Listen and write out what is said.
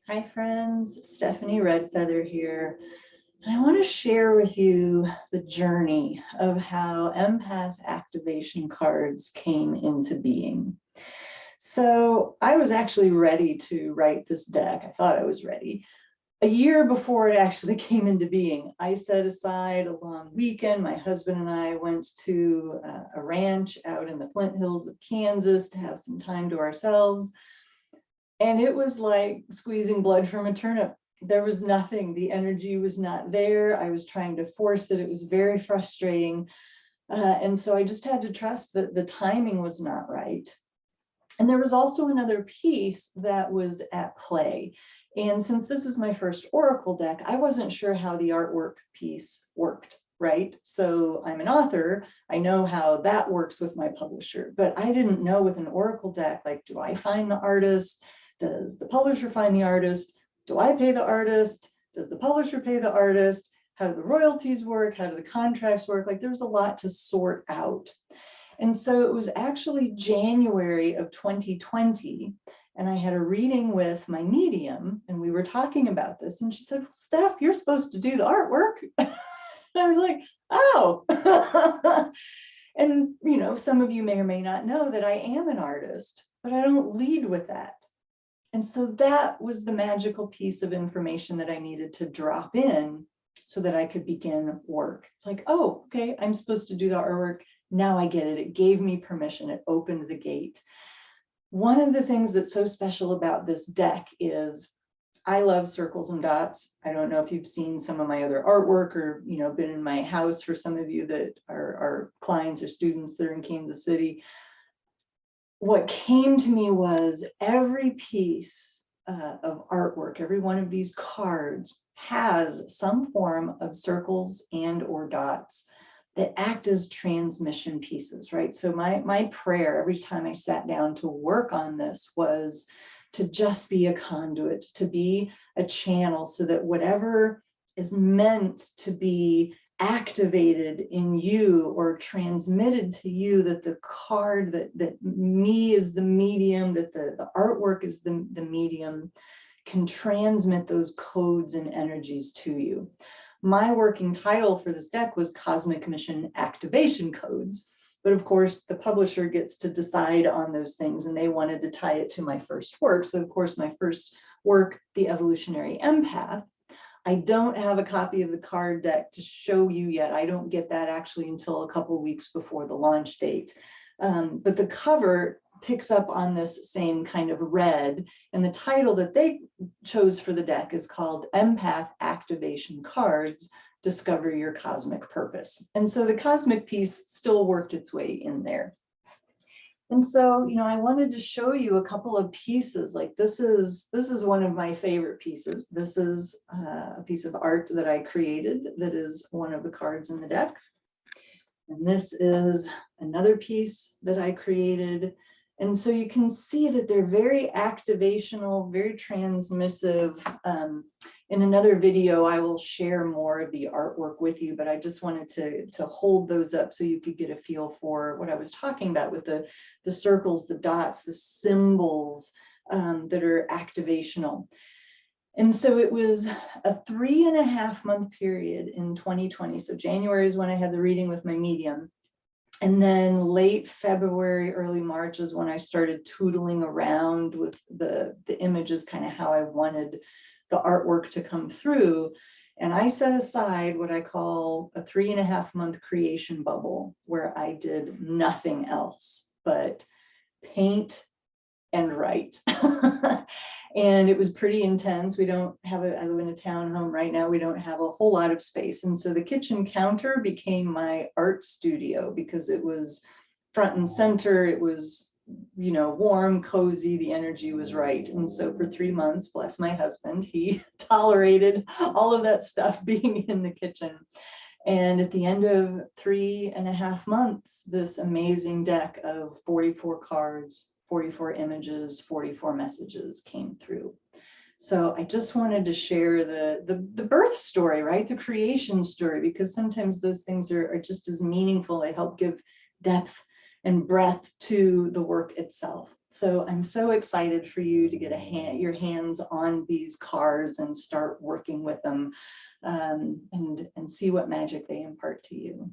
Hi friends, Stephanie Redfeather here. And I want to share with you the journey of how Empath Activation Cards came into being. So I was actually ready to write this deck. I thought I was ready. A year before it actually came into being, I set aside a long weekend. My husband and I went to a ranch out in the Flint Hills of Kansas to have some time to ourselves. And it was like squeezing blood from a turnip. There was nothing. The energy was not there. I was trying to force it. It was very frustrating. And so I just had to trust that the timing was not right. And there was also another piece that was at play. And since this is my first Oracle deck, I wasn't sure how the artwork piece worked, right? So I'm an author. I know how that works with my publisher, but I didn't know with an Oracle deck, like, do I find the artist? Does the publisher find the artist? Do I pay the artist? Does the publisher pay the artist? How do the royalties work? How do the contracts work? Like, there's a lot to sort out. And so it was actually January of 2020, and I had a reading with my medium, and we were talking about this, and she said, well, Steph, you're supposed to do the artwork. And I was like, oh. And, you know, some of you may or may not know that I am an artist, but I don't lead with that. And so that was the magical piece of information that I needed to drop in so that I could begin work. It's like, oh, okay, I'm supposed to do the artwork. Now I get it. It gave me permission. It opened the gate. One of the things that's so special about this deck is I love circles and dots. I don't know if you've seen some of my other artwork or, you know, been in my house for some of you that are clients or students that are in Kansas City. What came to me was every piece of artwork, every one of these cards has some form of circles and or dots that act as transmission pieces, right? So my prayer every time I sat down to work on this was to just be a conduit, to be a channel so that whatever is meant to be activated in you or transmitted to you, that the card, that me is the medium, that the artwork is the medium, can transmit those codes and energies to you. My working title for this deck was Cosmic Mission Activation Codes. But of course, the publisher gets to decide on those things, and they wanted to tie it to my first work. So of course, my first work, The Evolutionary Empath, I don't have a copy of the card deck to show you yet. I don't get that actually until a couple of weeks before the launch date. But the cover picks up on this same kind of red, and the title that they chose for the deck is called Empath Activation Cards, Discover Your Cosmic Purpose. And so the cosmic piece still worked its way in there. And so, you know, I wanted to show you a couple of pieces. Like this is one of my favorite pieces. This is a piece of art that I created that is one of the cards in the deck. And this is another piece that I created. And so you can see that they're very activational, very transmissive. In another video, I will share more of the artwork with you, but I just wanted to hold those up so you could get a feel for what I was talking about with the circles, the dots, the symbols that are activational. And so it was a 3.5 month period in 2020. So January is when I had the reading with my medium. And then late February, early March is when I started tootling around with the images, kind of how I wanted the artwork to come through. And I set aside what I call a 3.5 month creation bubble, where I did nothing else but paint and write. And it was pretty intense. We don't have I live in a townhome right now. We don't have a whole lot of space. And so the kitchen counter became my art studio because it was front and center. It was, you know, warm, cozy, the energy was right. And so for 3 months, bless my husband, he tolerated all of that stuff being in the kitchen. And at the end of 3.5 months, this amazing deck of 44 cards, 44 images, 44 messages came through. So I just wanted to share the birth story, right? The creation story, because sometimes those things are just as meaningful. They help give depth and breadth to the work itself. So I'm so excited for you to get your hands on these cards and start working with them, and see what magic they impart to you.